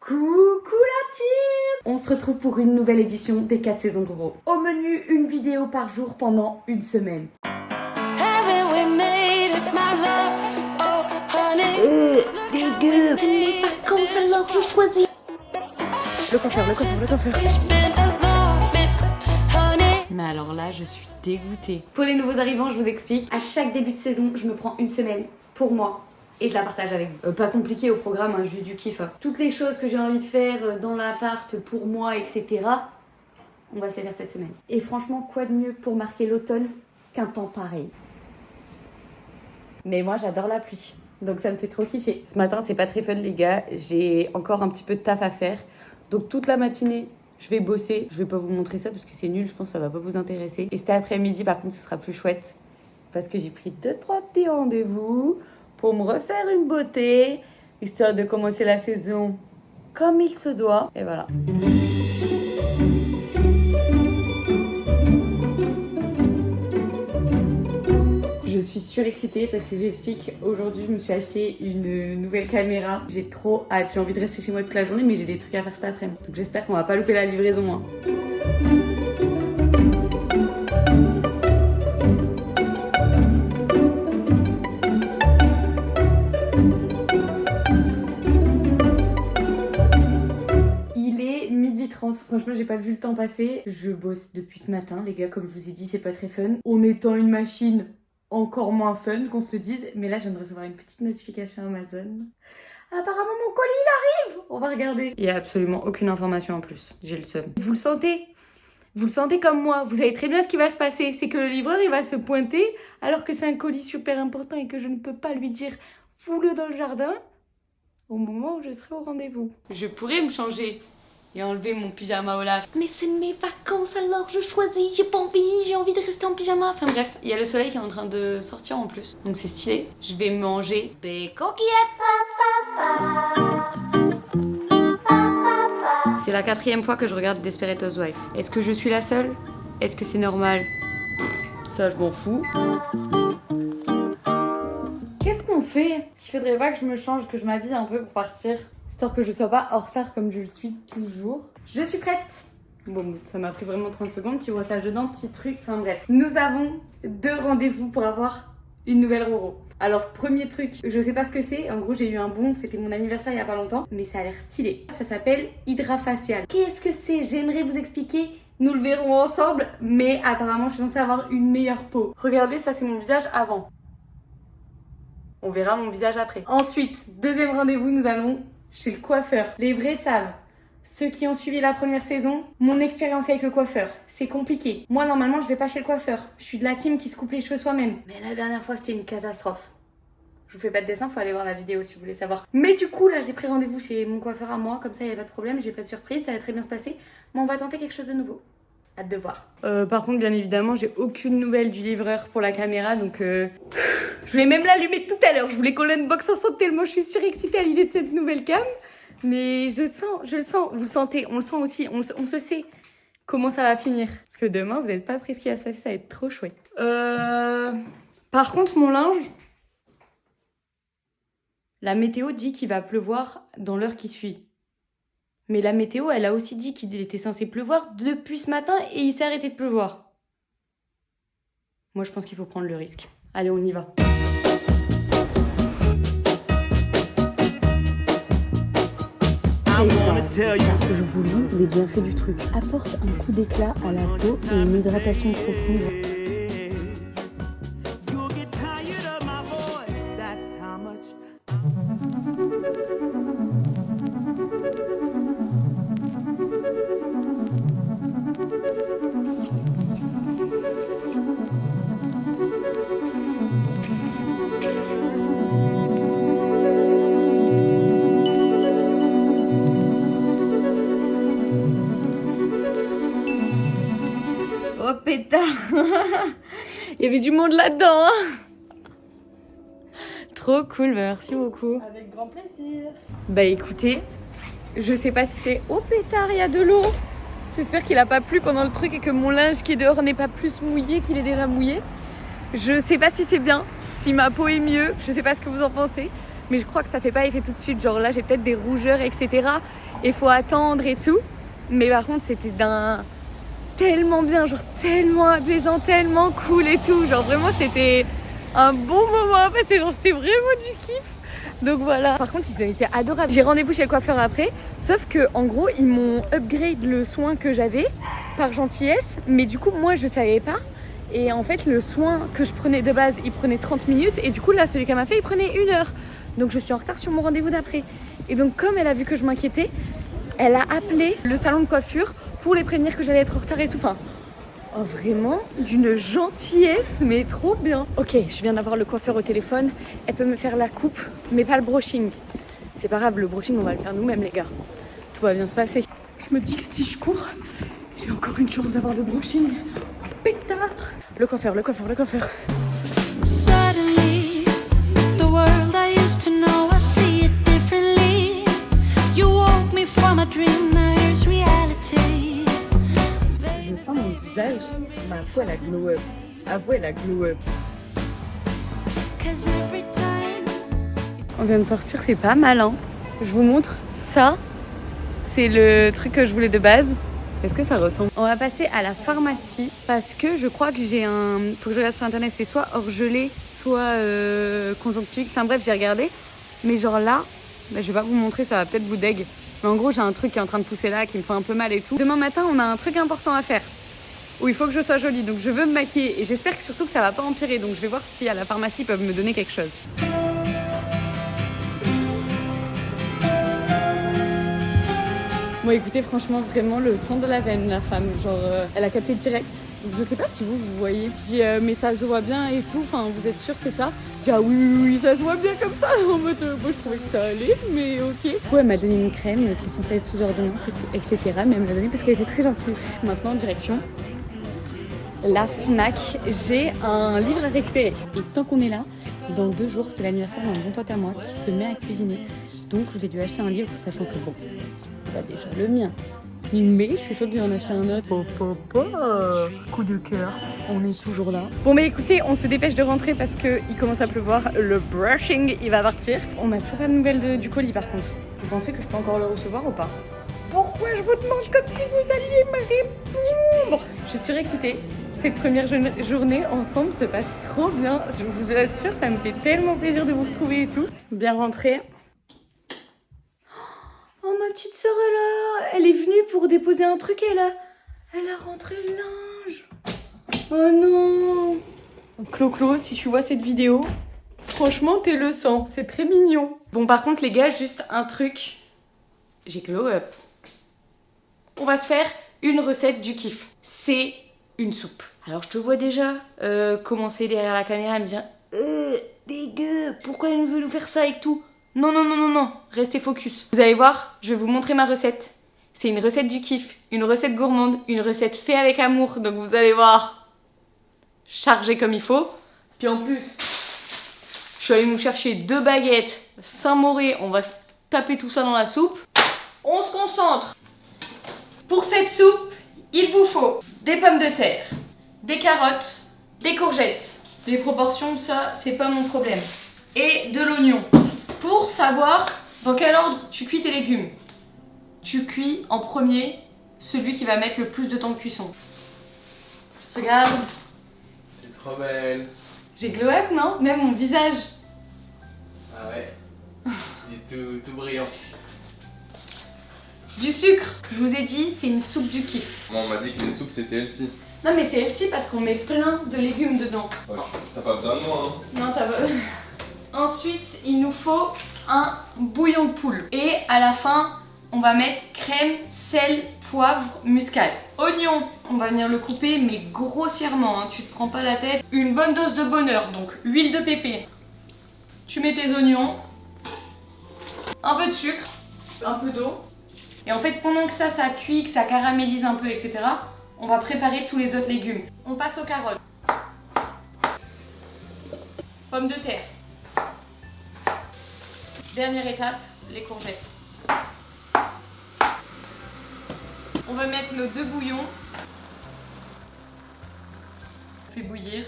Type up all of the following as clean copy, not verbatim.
Coucou la team! On se retrouve pour une nouvelle édition des 4 saisons de Gros. Au menu, une vidéo par jour pendant une semaine. Dégueu! C'est mes vacances alors je choisis. Le coiffeur. Mais alors là, je suis dégoûtée. Pour les nouveaux arrivants, je vous explique. À chaque début de saison, je me prends une semaine pour moi. Et je la partage avec vous. Pas compliqué au programme, hein, juste du kiff. Hein. Toutes les choses que j'ai envie de faire dans l'appart pour moi, etc. On va se les faire cette semaine. Et franchement, quoi de mieux pour marquer l'automne qu'un temps pareil? Mais moi, j'adore la pluie. Donc ça me fait trop kiffer. Ce matin, c'est pas très fun les gars. J'ai encore un petit peu de taf à faire. Donc toute la matinée, je vais bosser. Je vais pas vous montrer ça parce que c'est nul. Je pense que ça va pas vous intéresser. Et cet après-midi, par contre, ce sera plus chouette. Parce que j'ai pris 2-3 petits rendez-vous pour me refaire une beauté, histoire de commencer la saison comme il se doit. Et voilà. Je suis surexcitée parce que je vous explique, aujourd'hui je me suis acheté une nouvelle caméra. J'ai trop hâte, j'ai envie de rester chez moi toute la journée mais j'ai des trucs à faire cet après-midi. Donc j'espère qu'on va pas louper la livraison. Hein. Franchement, j'ai pas vu le temps passer. Je bosse depuis ce matin, les gars, comme je vous ai dit, c'est pas très fun. En étant une machine, encore moins fun, qu'on se le dise. Mais là, je viens de recevoir une petite notification Amazon. Apparemment, mon colis, il arrive! On va regarder. Il y a absolument aucune information en plus. J'ai le seum. Vous le sentez? Vous le sentez comme moi. Vous savez très bien ce qui va se passer. C'est que le livreur, il va se pointer, alors que c'est un colis super important et que je ne peux pas lui dire « fous-le dans le jardin » au moment où je serai au rendez-vous. Je pourrais me changer et enlever mon pyjama Olaf. Mais c'est mes vacances alors je choisis. J'ai pas envie, j'ai envie de rester en pyjama. Enfin bref, il y a le soleil qui est en train de sortir en plus. Donc c'est stylé. Je vais manger des coquillettes. C'est la 4e fois que je regarde Desperate Housewives. Est-ce que je suis la seule? Est-ce que c'est normal? Ça, je m'en fous. Qu'est-ce qu'on fait? Il faudrait pas que je me change, que je m'habille un peu pour partir. Histoire que je sois pas en retard comme je le suis toujours. Je suis prête. Bon, ça m'a pris vraiment 30 secondes. Petit brossage de dents, petit truc. Enfin bref. Nous avons 2 rendez-vous pour avoir une nouvelle Roro. Alors, premier truc, je sais pas ce que c'est. En gros, j'ai eu un bon, c'était mon anniversaire il y a pas longtemps. Mais ça a l'air stylé. Ça s'appelle Hydrafacial. Qu'est-ce que c'est? J'aimerais vous expliquer. Nous le verrons ensemble. Mais apparemment, je suis censée avoir une meilleure peau. Regardez, ça c'est mon visage avant. On verra mon visage après. Ensuite, 2e rendez-vous, nous allons chez le coiffeur. Les vrais savent. Ceux qui ont suivi la première saison, mon expérience avec le coiffeur, c'est compliqué. Moi, normalement, je vais pas chez le coiffeur. Je suis de la team qui se coupe les cheveux soi-même. Mais la dernière fois, c'était une catastrophe. Je vous fais pas de dessin, faut aller voir la vidéo si vous voulez savoir. Mais du coup, là, j'ai pris rendez-vous chez mon coiffeur à moi. Comme ça, il n'y a pas de problème, j'ai pas de surprise, ça va très bien se passer. Mais on va tenter quelque chose de nouveau. Hâte de voir. Par contre, bien évidemment, j'ai aucune nouvelle du livreur pour la caméra, donc je voulais même l'allumer tout à l'heure. Je voulais qu'on l'unbox ensemble tellement je suis surexcitée à l'idée de cette nouvelle cam. Mais je le sens, vous le sentez, on le sent aussi, on se sait comment ça va finir. Parce que demain, vous n'êtes pas prêts ce qui va se passer, ça va être trop chouette. Par contre, mon linge, la météo dit qu'il va pleuvoir dans l'heure qui suit. Mais la météo, elle a aussi dit qu'il était censé pleuvoir depuis ce matin et il s'est arrêté de pleuvoir. Moi, je pense qu'il faut prendre le risque. Allez, on y va. Je vous lis les bienfaits du truc. Apporte un coup d'éclat à la peau et une hydratation profonde. Oh pétard. Il y avait du monde là-dedans, hein. Trop cool, merci beaucoup. Avec grand plaisir. Bah écoutez, je sais pas si c'est... Oh pétard, il y a de l'eau. J'espère qu'il a pas plu pendant le truc et que mon linge qui est dehors n'est pas plus mouillé qu'il est déjà mouillé. Je sais pas si c'est bien, si ma peau est mieux, je sais pas ce que vous en pensez. mais je crois que ça fait pas effet tout de suite. Genre là, j'ai peut-être des rougeurs, etc. Et faut attendre et tout. Mais par contre, c'était tellement bien, genre tellement apaisant, tellement cool et tout. Genre vraiment, c'était un bon moment à passer. Genre, c'était vraiment du kiff. Donc voilà. Par contre, ils ont été adorables. J'ai rendez-vous chez le coiffeur après. Sauf que, en gros, ils m'ont upgrade le soin que j'avais par gentillesse. Mais du coup, moi, je savais pas. Et en fait, le soin que je prenais de base, il prenait 30 minutes. Et du coup, là, celui qu'elle m'a fait, il prenait 1 heure. Donc, je suis en retard sur mon rendez-vous d'après. Et donc, comme elle a vu que je m'inquiétais, elle a appelé le salon de coiffure pour les prévenir que j'allais être en retard et tout. Enfin, oh, vraiment d'une gentillesse, mais trop bien. Ok, je viens d'avoir le coiffeur au téléphone. Elle peut me faire la coupe, mais pas le brushing. C'est pas grave, le brushing, on va le faire nous-mêmes, les gars. Tout va bien se passer. Je me dis que si je cours, j'ai encore une chance d'avoir le brushing. Oh, pétard. Le coiffeur. Suddenly, the world I used to know, I see it differently. You woke me from a dream, now here's reality. Je sens mon visage. Ma peau, elle a glow up. Avouez, elle a glow up. 'Cause every time On vient de sortir, c'est pas mal, hein. Je vous montre ça. C'est le truc que je voulais de base. Est-ce que ça ressemble? On va passer à la pharmacie parce que je crois que j'ai un... Faut que je regarde sur internet, c'est soit orgelé, soit conjonctivite. Enfin bref, j'ai regardé. Mais genre là, je vais pas vous montrer, ça va peut-être vous deg. Mais en gros, j'ai un truc qui est en train de pousser là, qui me fait un peu mal et tout. Demain matin, on a un truc important à faire où il faut que je sois jolie. Donc je veux me maquiller et j'espère surtout que ça va pas empirer. Donc je vais voir si à la pharmacie, ils peuvent me donner quelque chose. Bon écoutez, franchement, vraiment le sang de la veine, la femme, genre elle a capté direct. Je sais pas si vous voyez. Je dis mais ça se voit bien et tout, enfin vous êtes sûr c'est ça? Je dis ah oui, ça se voit bien comme ça. En mode moi je trouvais que ça allait, mais ok. Du coup elle m'a donné une crème qui est censée être sous ordonnance et tout, etc. Mais elle me l'a donnée parce qu'elle était très gentille. Maintenant direction la Fnac, j'ai un livre à récupérer. Et tant qu'on est là, dans 2 jours c'est l'anniversaire d'un bon pote à moi qui se met à cuisiner. Donc j'ai dû acheter un livre sachant que bon, bah déjà le mien. Mais je suis chaude de lui en acheter un autre. Coup de cœur, on est toujours là. Bon mais écoutez, on se dépêche de rentrer parce qu'il commence à pleuvoir. Le brushing, il va partir. On n'a toujours pas de nouvelles du colis par contre. Vous pensez que je peux encore le recevoir ou pas? Pourquoi je vous demande comme si vous alliez me répondre? Je suis excitée. Cette première journée ensemble se passe trop bien. Je vous assure, ça me fait tellement plaisir de vous retrouver et tout. Bien rentrée. Oh, ma petite sœur, elle est venue pour déposer un truc et elle a rentré le linge. Oh non. Clo-Clo, si tu vois cette vidéo, franchement, t'es le sang. C'est très mignon. Bon, par contre, les gars, juste un truc. J'ai glow up. On va se faire une recette du kiff. C'est une soupe. Alors, je te vois déjà commencer derrière la caméra à me dire dégueu, pourquoi elle veut nous faire ça et tout? Non, restez focus. Vous allez voir, je vais vous montrer ma recette. C'est une recette du kiff, une recette gourmande, une recette faite avec amour. Donc vous allez voir, chargé comme il faut. Puis en plus, je suis allée nous chercher 2 baguettes Saint-Moré. On va se taper tout ça dans la soupe. On se concentre. Pour cette soupe, il vous faut des pommes de terre, des carottes, des courgettes. Les proportions, ça, c'est pas mon problème. Et de l'oignon. Pour savoir dans quel ordre tu cuis tes légumes, tu cuis en premier celui qui va mettre le plus de temps de cuisson. Regarde. T'es trop belle. J'ai glow up, non? Même mon visage. Ah ouais. Il est tout brillant. Du sucre. Je vous ai dit, c'est une soupe du kiff. Moi, on m'a dit que les soupes c'était elle-ci. Non mais c'est elle-ci parce qu'on met plein de légumes dedans. Oh, t'as pas besoin de moi, hein. Non, t'as pas... Ensuite, il nous faut un bouillon de poule. Et à la fin, on va mettre crème, sel, poivre, muscade. Oignon, on va venir le couper, mais grossièrement, hein, tu te prends pas la tête. Une bonne dose de bonheur, donc huile de pépé. Tu mets tes oignons, un peu de sucre, un peu d'eau. Et en fait, pendant que ça cuit, que ça caramélise un peu, etc., on va préparer tous les autres légumes. On passe aux carottes. Pommes de terre. Dernière étape, les courgettes. On va mettre nos 2 bouillons. On fait bouillir.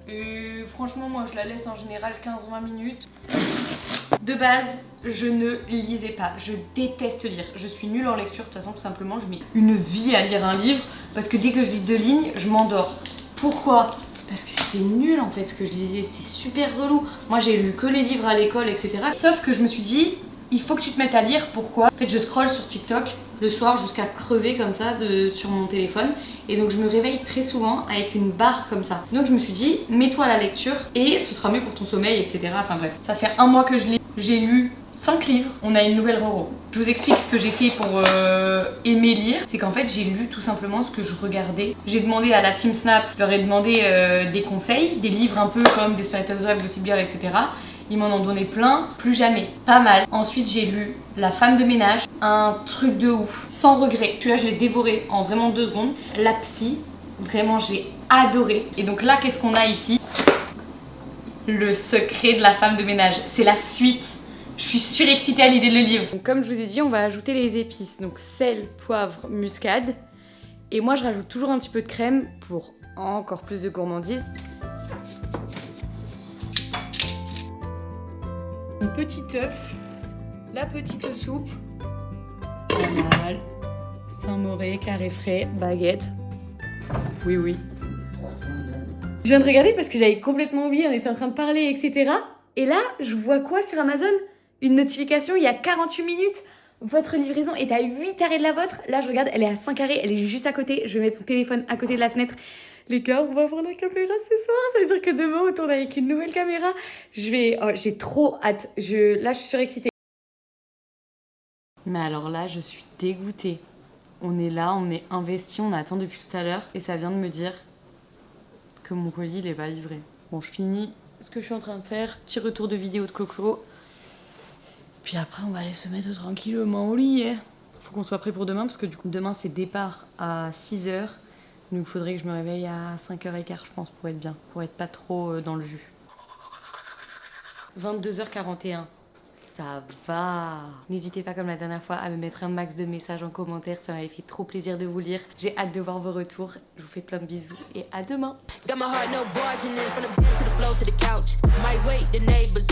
Et franchement, moi je la laisse en général 15-20 minutes. De base, je ne lisais pas, je déteste lire. Je suis nulle en lecture, de toute façon, tout simplement, je mets une vie à lire un livre parce que dès que je lis 2 lignes, je m'endors. Pourquoi ? Parce que c'était nul en fait ce que je lisais, c'était super relou. Moi j'ai lu que les livres à l'école, etc. Sauf que je me suis dit, il faut que tu te mettes à lire, pourquoi ? En fait, je scrolle sur TikTok le soir jusqu'à crever comme ça sur mon téléphone. Et donc je me réveille très souvent avec une barre comme ça. Donc je me suis dit, mets-toi à la lecture et ce sera mieux pour ton sommeil, etc. Enfin bref, ça fait 1 mois que je lis. J'ai lu 5 livres, on a une nouvelle Roro. Je vous explique ce que j'ai fait pour aimer lire. C'est qu'en fait j'ai lu tout simplement ce que je regardais. J'ai demandé à la Team Snap, je leur ai demandé des conseils, des livres un peu comme Desperate Housewives, Gossip Girl, etc. Ils m'en ont donné plein, plus jamais, pas mal. Ensuite j'ai lu La femme de ménage, un truc de ouf, sans regret. Celui-là je l'ai dévoré en vraiment 2 secondes. La psy, vraiment j'ai adoré. Et donc là qu'est-ce qu'on a ici ? Le secret de la femme de ménage, c'est la suite. Je suis surexcitée à l'idée de le lire. Donc, comme je vous ai dit, on va ajouter les épices. Donc sel, poivre, muscade. Et moi je rajoute toujours un petit peu de crème pour encore plus de gourmandise. Un petit œuf, la petite soupe, pas mal, Saint-Moré, carré frais, baguette. Oui, oui. Je viens de regarder parce que j'avais complètement oublié, on était en train de parler, etc. Et là, je vois quoi sur Amazon ? Une notification, il y a 48 minutes. Votre livraison est à 8 arrêts de la vôtre. Là, je regarde, elle est à 5 arrêts, elle est juste à côté. Je vais mettre mon téléphone à côté de la fenêtre. Les gars, on va voir la caméra ce soir. Ça veut dire que demain, on tourne avec une nouvelle caméra. J'ai trop hâte. Là, je suis surexcitée. Mais alors là, je suis dégoûtée. On est là, on est investi, on attend depuis tout à l'heure. Et ça vient de me dire que mon colis, il est pas livré. Bon, je finis ce que je suis en train de faire. Petit retour de vidéo de Coco. Puis après, on va aller se mettre tranquillement au lit. Faut qu'on soit prêt pour demain, parce que du coup, demain, c'est départ à 6h. Donc il faudrait que je me réveille à 5h15, je pense, pour être bien, pour être pas trop dans le jus. 22h41, ça va. N'hésitez pas, comme la dernière fois, à me mettre un max de messages en commentaire, ça m'avait fait trop plaisir de vous lire. J'ai hâte de voir vos retours, je vous fais plein de bisous et à demain. Got my heart no barging in from the bed to the floor to the couch. Might wait, the neighbors